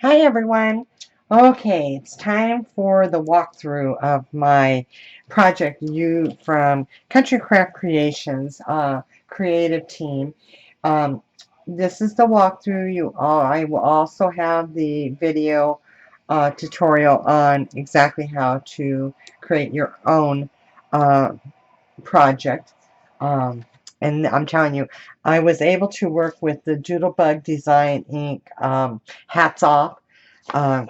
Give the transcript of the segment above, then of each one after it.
Hi everyone. Okay, it's time for the walkthrough of my project you from Country Craft Creations creative team. Um, this is the walkthrough. I will also have the video tutorial on exactly how to create your own uh, project. Um, and I'm telling you, I was able to work with the Doodlebug Design Ink hats off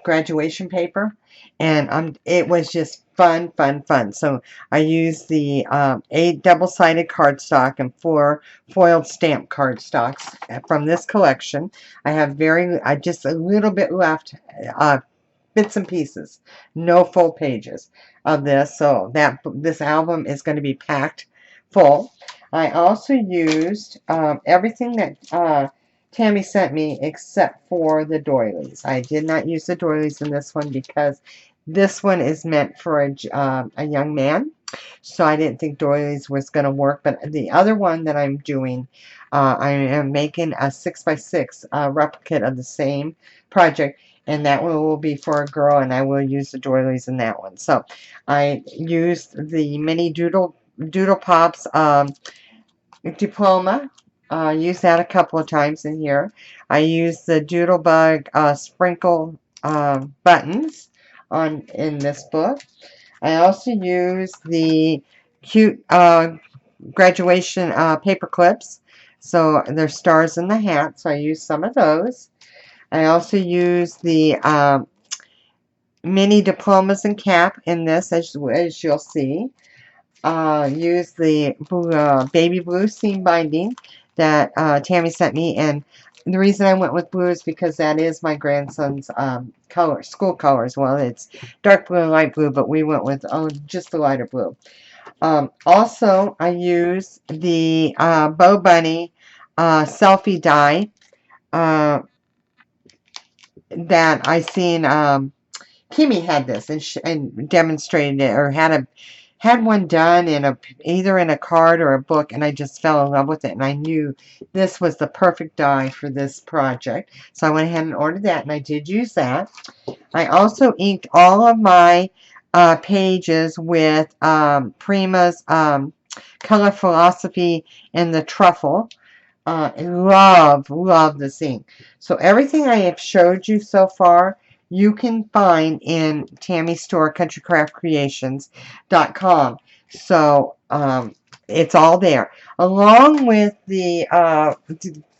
graduation paper, and it was just fun, fun, fun. So I used the 8 double-sided cardstock and 4 foiled stamp cardstocks from this collection. I have just a little bit left, uh, bits and pieces, no full pages of this. So this album is going to be packed full. I also used everything that Tammy sent me except for the doilies. I did not use the doilies in this one because this one is meant for a young man. So I didn't think doilies was going to work. But the other one that I'm doing, I am making a 6x6 replicate of the same project. And that one will be for a girl, and I will use the doilies in that one. So I used the mini Doodle Pops diploma. Used that a couple of times in here. I used the Doodlebug sprinkle buttons in this book. I also used the cute graduation paper clips. So there's stars in the hat, so I used some of those. I also used the mini diplomas and cap in this, as you'll see. Use the baby blue seam binding that Tammy sent me, and the reason I went with blue is because that is my grandson's color, school colors. Well, it's dark blue and light blue, but we went with just the lighter blue. Also, I used the Bow Bunny selfie die that I seen. Kimmy had this and demonstrated it, or had one done either in a card or a book, and I just fell in love with it, and I knew this was the perfect die for this project. So I went ahead and ordered that, and I did use that. I also inked all of my pages with Prima's Color Philosophy and the Truffle. Love this ink. So everything I have showed you so far, you can find in Tammy's store, countrycraftcreations.com. So it's all there. Along with the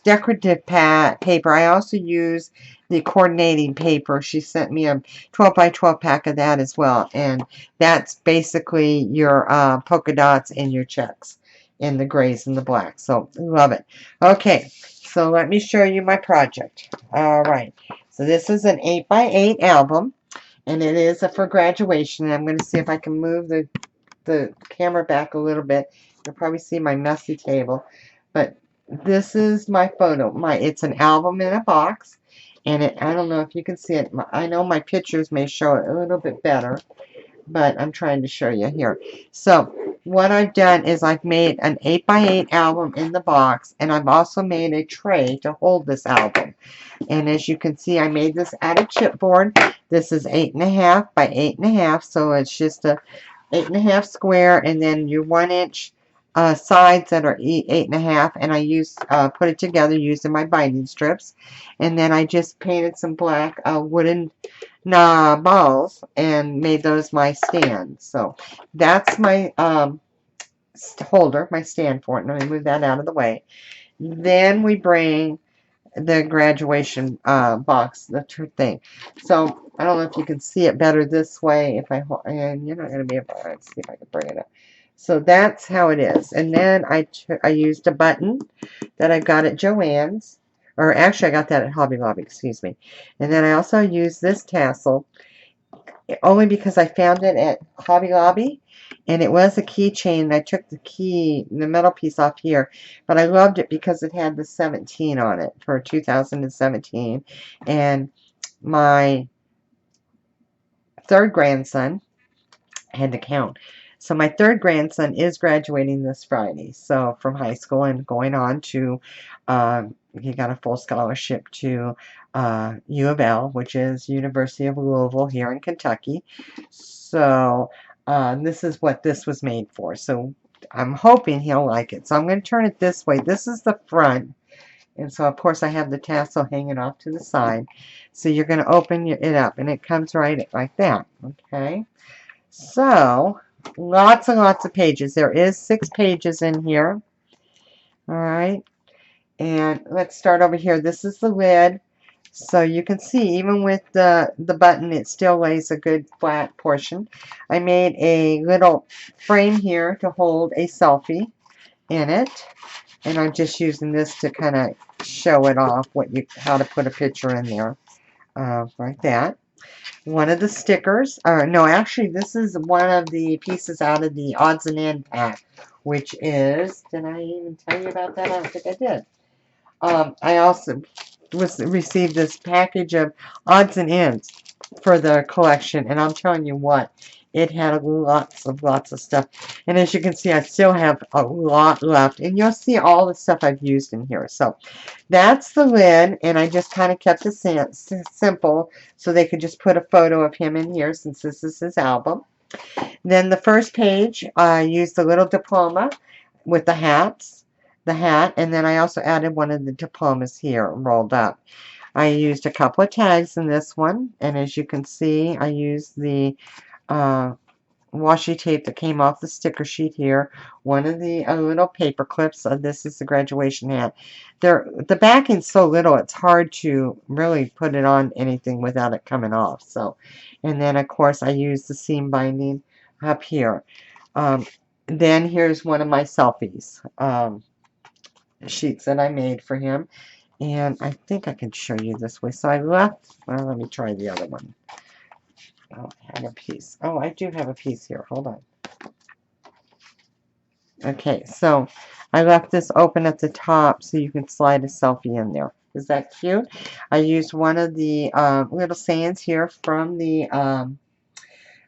decorative paper, I also use the coordinating paper. She sent me a 12 by 12 pack of that as well. And that's basically your polka dots and your checks in the grays and the blacks. So love it. Okay, so let me show you my project. All right, so this is an 8 by 8 album, and it is for graduation. I'm going to see if I can move the camera back a little bit. You'll probably see my messy table, but this is my photo. It's an album in a box, and I don't know if you can see it. I know my pictures may show it a little bit better, but I'm trying to show you here. So what I've done is I've made an 8 by 8 album in the box, and I've also made a tray to hold this album. And as you can see, I made this out of chipboard. This is 8.5 by 8.5, so it's just a 8.5 square, and then your 1-inch sides that are 8.5, and I put it together using my binding strips, and then I just painted some black wooden balls and made those my stand. So that's my holder, my stand for it. Let me move that out of the way. Then we bring the graduation box, the thing. So I don't know if you can see it better this way. And you're not going to be able to. Let's see if I can bring it up. So that's how it is. And then I used a button that I got at Joann's, or actually I got that at Hobby Lobby, excuse me. And then I also used this tassel only because I found it at Hobby Lobby, and it was a keychain. I took the metal piece off here, but I loved it because it had the 17 on it for 2017, and my third grandson had to count. So my third grandson is graduating this Friday, so from high school and going on to he got a full scholarship to U of L, which is University of Louisville here in Kentucky. So this is what this was made for. So I'm hoping he'll like it. So I'm going to turn it this way. This is the front. And so, of course, I have the tassel hanging off to the side. So you're going to open it up, and it comes right like that. Okay. So lots and lots of pages. There is 6 pages in here. All right. And let's start over here. This is the lid. So you can see, even with the button, it still lays a good flat portion. I made a little frame here to hold a selfie in it. And I'm just using this to kind of show it off, how to put a picture in there. Like that. One of the stickers, no, actually, this is one of the pieces out of the odds and end pack, which is, did I even tell you about that? I don't think I did. I also received this package of odds and ends for the collection, and I'm telling you what, it had lots of stuff. And as you can see, I still have a lot left, and you'll see all the stuff I've used in here. So that's the lid, and I just kind of kept it simple so they could just put a photo of him in here since this is his album. Then the first page, I used the little diploma with the hat, and then I also added one of the diplomas here rolled up. I used a couple of tags in this one, and as you can see, I used the washi tape that came off the sticker sheet here, one of the little paper clips. This is the graduation hat. The backing's so little, it's hard to really put it on anything without it coming off. So, and then of course I used the seam binding up here. Then here's one of my selfies sheets that I made for him, and I think I can show you this way. So I left, well, let me try the other one. Oh, I have a piece. Oh, I do have a piece here. Hold on. Okay, so I left this open at the top so you can slide a selfie in there. Is that cute? I used one of the little sayings here from the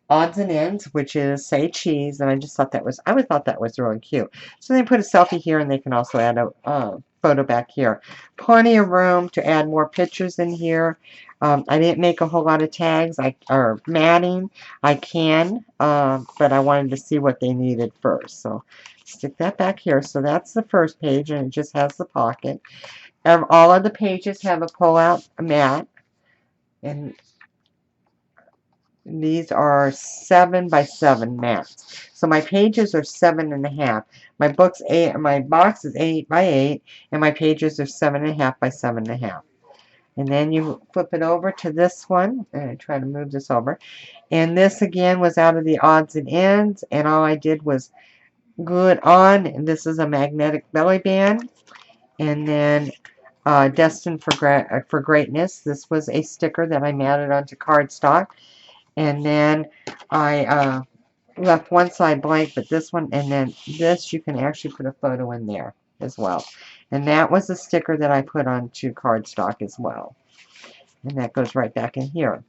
odds and ends, which is say cheese, and I just thought I would thought that was really cute. So they put a selfie here, and they can also add a photo back here. Plenty of room to add more pictures in here. I didn't make a whole lot of tags or matting. I can, but I wanted to see what they needed first. So stick that back here. So that's the first page, and it just has the pocket. All of the pages have a pull-out mat, and these are 7 by 7 mats. So my pages are 7.5. My box is 8 by 8, and my pages are 7.5 by 7.5. And then you flip it over to this one, and I try to move this over. And this again was out of the odds and ends, and all I did was glue it on. And this is a magnetic belly band, and then destined for greatness. This was a sticker that I matted onto cardstock. And then I left one side blank, but this one, and then this, you can actually put a photo in there as well. And that was a sticker that I put onto cardstock as well. And that goes right back in here.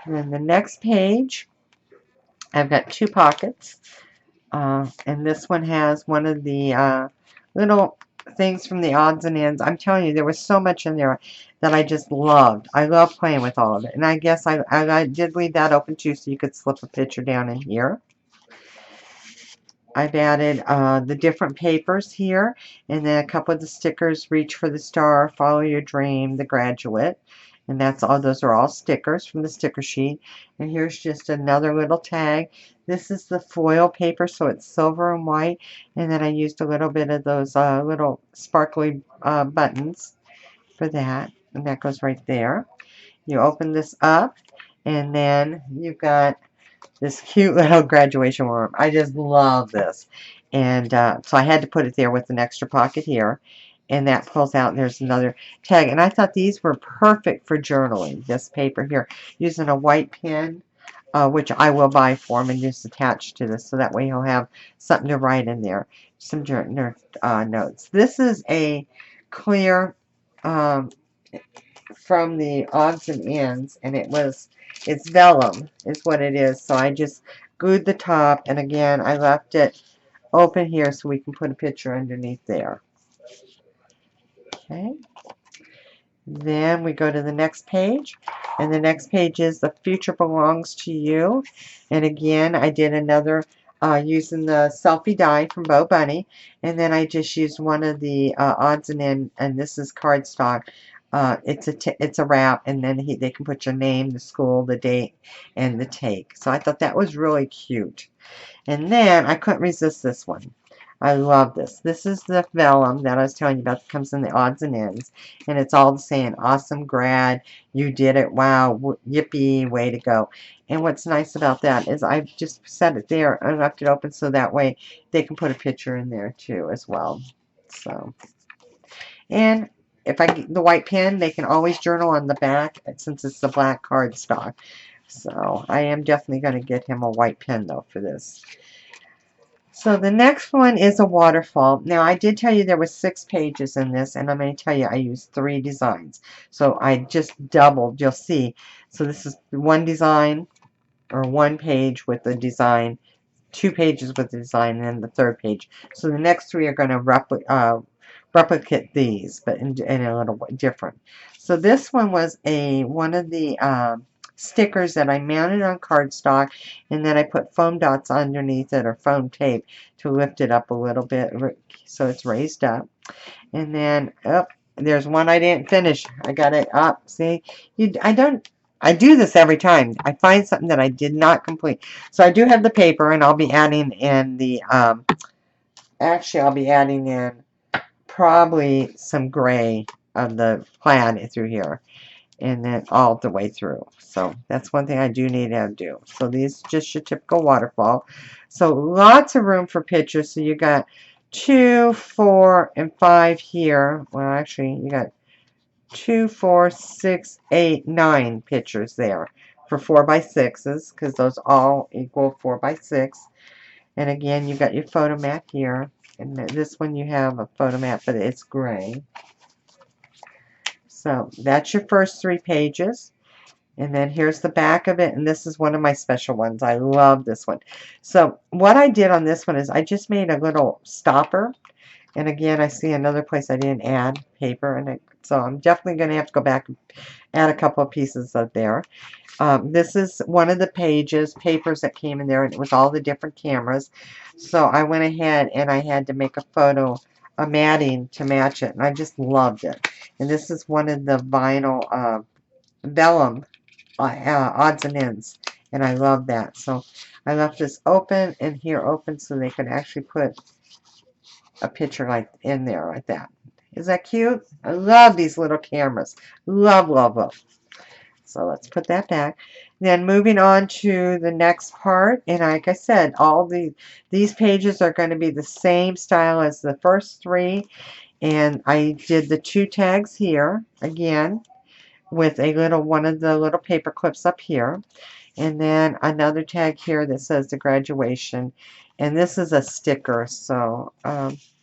And then the next page, I've got 2 pockets. And this one has one of the little things from the odds and ends. I'm telling you, there was so much in there that I just loved. I love playing with all of it. And I guess I did leave that open too, so you could slip a picture down in here. I've added the different papers here, and then a couple of the stickers: Reach for the Star, Follow Your Dream, The Graduate. And that's all. Those are all stickers from the sticker sheet. And here's just another little tag. This is the foil paper, so it's silver and white. And then I used a little bit of those little sparkly buttons for that. And that goes right there. You open this up, and then you've got this cute little graduation worm. I just love this. And so I had to put it there with an extra pocket here. And that pulls out, and there's another tag. And I thought these were perfect for journaling, this paper here. Using a white pen, which I will buy for him and just attach to this. So that way he'll have something to write in there. Some notes. This is a clear from the odds and ends, and it's vellum is what it is. So I just glued the top, and again I left it open here so we can put a picture underneath there. Okay. Then we go to the next page, and the next page is The Future Belongs to You. And again, I did another using the selfie die from Bo Bunny, and then I just used one of the odds and end, and this is cardstock. It's a wrap, and then they can put your name, the school, the date, and the take. So I thought that was really cute. And then I couldn't resist this one. I love this. This is the vellum that I was telling you about that comes in the odds and ends. And it's all saying, awesome grad, you did it, wow, yippee, way to go. And what's nice about that is I've just set it there and left it open so that way they can put a picture in there too as well. So, and if I get the white pen, they can always journal on the back since it's the black cardstock. So I am definitely going to get him a white pen though for this. So the next one is a waterfall. Now I did tell you there were 6 pages in this, and I'm going to tell you I used 3 designs. So I just doubled, you'll see. So this is one design, or 1 page with the design, 2 pages with the design, and then the 3rd page. So the next 3 are going to replicate these, but in a little different. So this one was one of the stickers that I mounted on cardstock, and then I put foam dots underneath it, or foam tape, to lift it up a little bit so it's raised up. And then there's one I didn't finish. I got it up. See, I do this every time. I find something that I did not complete. So I do have the paper, and I'll be adding in the actually I'll be adding in probably some gray of the plaid through here, and then all the way through. So that's one thing I do need to do. So these just your typical waterfall. So lots of room for pictures. So you got 2, 4, and 5 here. Well, actually, you got 2, 4, 6, 8, 9 pictures there for 4 by 6s, because those all equal 4 by 6. And again, you got your photo mat here. And this one you have a photo mat, but it's gray. So that's your first 3 pages. And then here's the back of it, and this is one of my special ones. I love this one. So what I did on this one is I just made a little stopper. And again, I see another place I didn't add paper, and so I'm definitely going to have to go back and add a couple of pieces of there. This is one of the papers that came in there, and it was all the different cameras. So I went ahead and I had to make a matting to match it, and I just loved it. And this is one of the vinyl vellum odds and ends, and I love that. So I left this open and here open so they could actually put a picture like in there like that. Is that cute? I love these little cameras. Love, love, love. So let's put that back. Then moving on to the next part, and like I said, these pages are going to be the same style as the first 3, and I did the 2 tags here again with one of the little paper clips up here, and then another tag here that says the graduation, and this is a sticker, so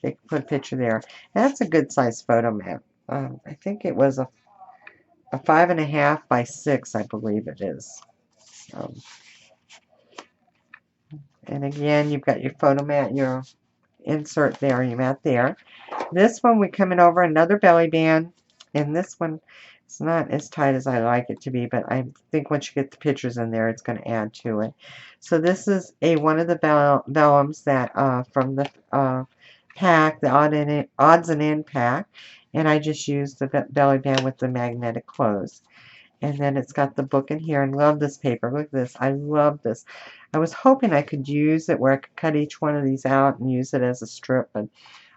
they put a picture there. That's a good size photo mat. I think it was a 5.5 by 6, I believe it is. And again, you've got your photo mat, your insert there, your mat there. This one, we're coming over another belly band, and this one, it's not as tight as I like it to be, but I think once you get the pictures in there, it's going to add to it. So this is one of the vellums that from the pack, the odds and end pack, and I just used the belly band with the magnetic close. And then it's got the book in here, and love this paper. Look at this. I love this. I was hoping I could use it where I could cut each one of these out and use it as a strip, but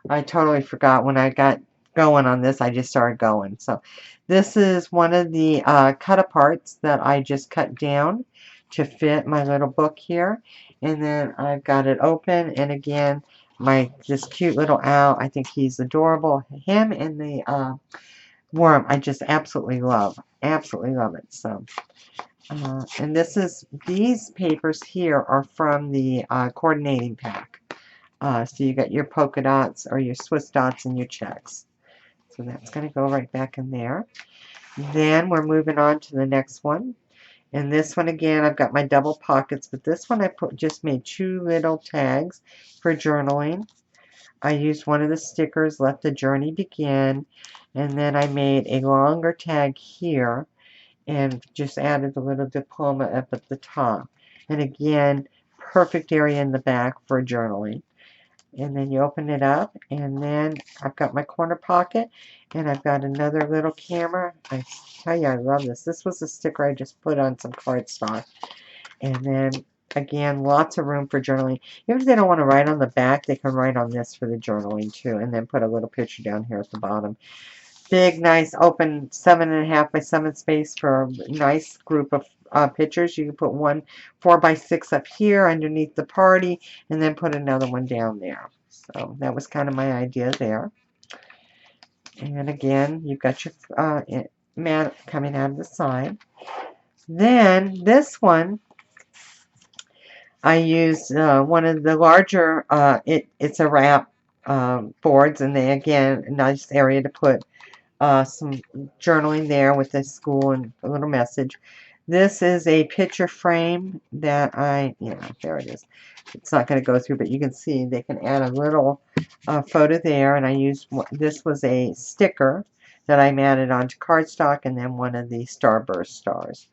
I totally forgot. When I got going on this, I just started going. So this is one of the cut aparts that I just cut down to fit my little book here. And then I've got it open, and again, this cute little owl. I think he's adorable. Him and the worm, I just absolutely love. Absolutely love it. So, and these papers here are from the coordinating pack. So you got your polka dots or your Swiss dots and your checks. So that's going to go right back in there. Then we're moving on to the next one. And this one again, I've got my double pockets, but this one I just made 2 little tags for journaling. I used one of the stickers, let the journey begin, and then I made a longer tag here and just added the little diploma up at the top. And again, perfect area in the back for journaling. And then you open it up, and then I've got my corner pocket, and I've got another little camera. I tell you, I love this. This was a sticker I just put on some cardstock. And then, again, lots of room for journaling. Even if they don't want to write on the back, they can write on this for the journaling, too. And then put a little picture down here at the bottom. Big, nice, open 7.5 by 7 space for a nice group of pictures. You can put one 4 by 6 up here underneath the party, and then put another one down there. So that was kind of my idea there. And again, you've got your mat coming out of the side. Then this one, I used one of the larger, it's a wrap boards, and they, again, a nice area to put some journaling there with the school and a little message. This is a picture frame that there it is. It's not going to go through, but you can see they can add a little photo there, and I used, this was a sticker that I added onto cardstock, and then one of the Starburst stars.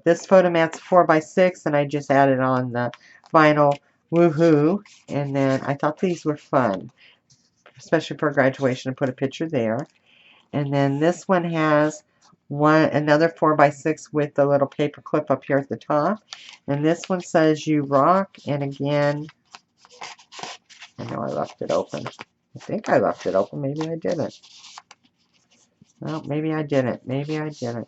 This photo mat's 4 by 6, and I just added on the vinyl woohoo, and then I thought these were fun, especially for graduation, to put a picture there. And then this one has another 4 by 6 with the little paper clip up here at the top. And this one says "You rock." And again, I know I left it open. I think I left it open. Maybe I didn't. Well, maybe I didn't. Maybe I didn't.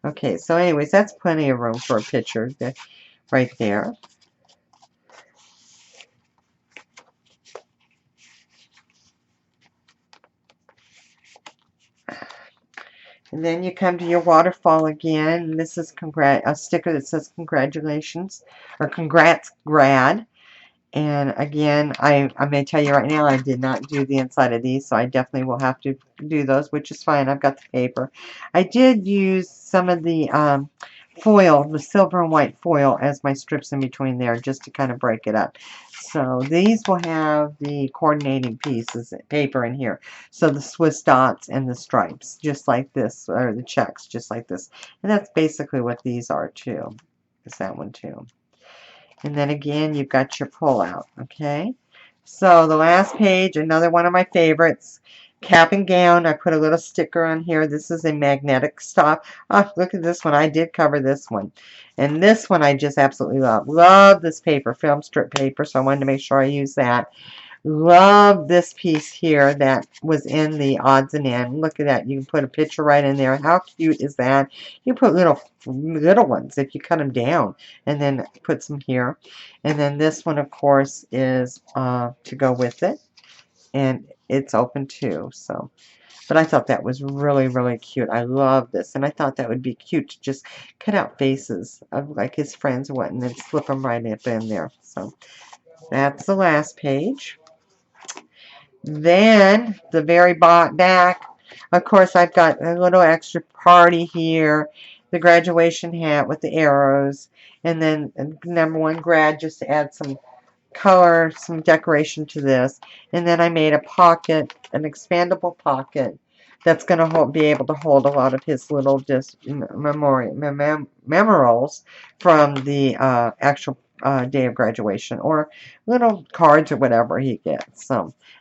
Okay, so anyways, that's plenty of room for a picture right there. And then you come to your waterfall again. This is a sticker that says congratulations, or congrats grad. And again, I'm going to tell you right now, I did not do the inside of these, so I definitely will have to do those, which is fine. I've got the paper. I did use some of the foil, the silver and white foil, as my strips in between there, just to kind of break it up. So these will have the coordinating pieces, paper in here. So the Swiss dots and the stripes, just like this, or the checks, just like this. And that's basically what these are, too. Is that one, too. And then again, you've got your pull-out, okay? So the last page, another one of my favorites, cap and gown. I put a little sticker on here. This is a magnetic stop. Oh, look at this one. I did cover this one. And this one I just absolutely love. Love this paper, film strip paper, so I wanted to make sure I use that. Love this piece here that was in the odds and ends. Look at that. You can put a picture right in there. How cute is that? You put little ones if you cut them down, and then put some here. And then this one, of course, is to go with it. And it's open too. So, but I thought that was really, really cute. I love this. And I thought that would be cute to just cut out faces of like his friends or what, and then slip them right up in there. So that's the last page. Then the very back, of course, I've got a little extra party here, the graduation hat with the arrows, and then number 1 grad, just to add some color, some decoration to this. And then I made a pocket, an expandable pocket that's going to be able to hold a lot of his little memorials from the actual day of graduation, or little cards or whatever he gets.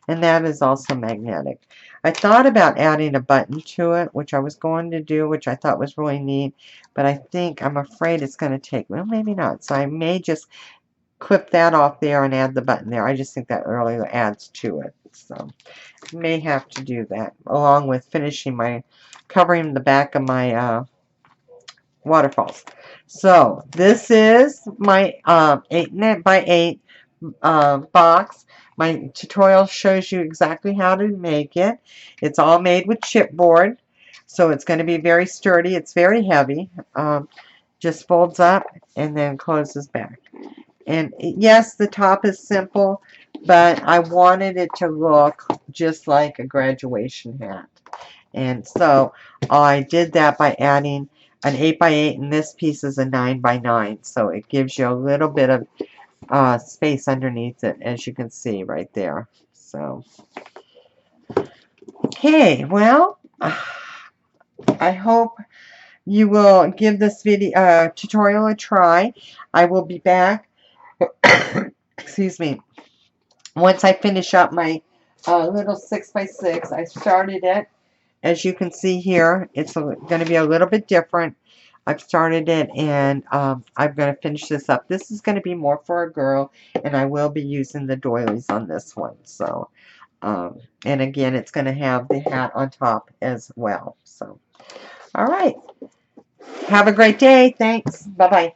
And that is also magnetic. I thought about adding a button to it, which I was going to do, which I thought was really neat, but I'm afraid it's going to take, well, maybe not. So I may just clip that off there and add the button there. I just think that really adds to it. So may have to do that, along with finishing covering the back of my waterfalls. So this is my 8 by 8 box. My tutorial shows you exactly how to make it. It's all made with chipboard, so it's going to be very sturdy. It's very heavy. Just folds up and then closes back. And yes, the top is simple, but I wanted it to look just like a graduation hat. And so I did that by adding an 8 by 8, and this piece is a 9 by 9. So it gives you a little bit of space underneath it, as you can see right there. So, okay, well, I hope you will give this video tutorial a try. I will be back. Excuse me. Once I finish up my little 6x6, I started it. As you can see here, it's going to be a little bit different. I've started it, and I'm going to finish this up. This is going to be more for a girl, and I will be using the doilies on this one. So, and again, it's going to have the hat on top as well. So, all right. Have a great day. Thanks. Bye-bye.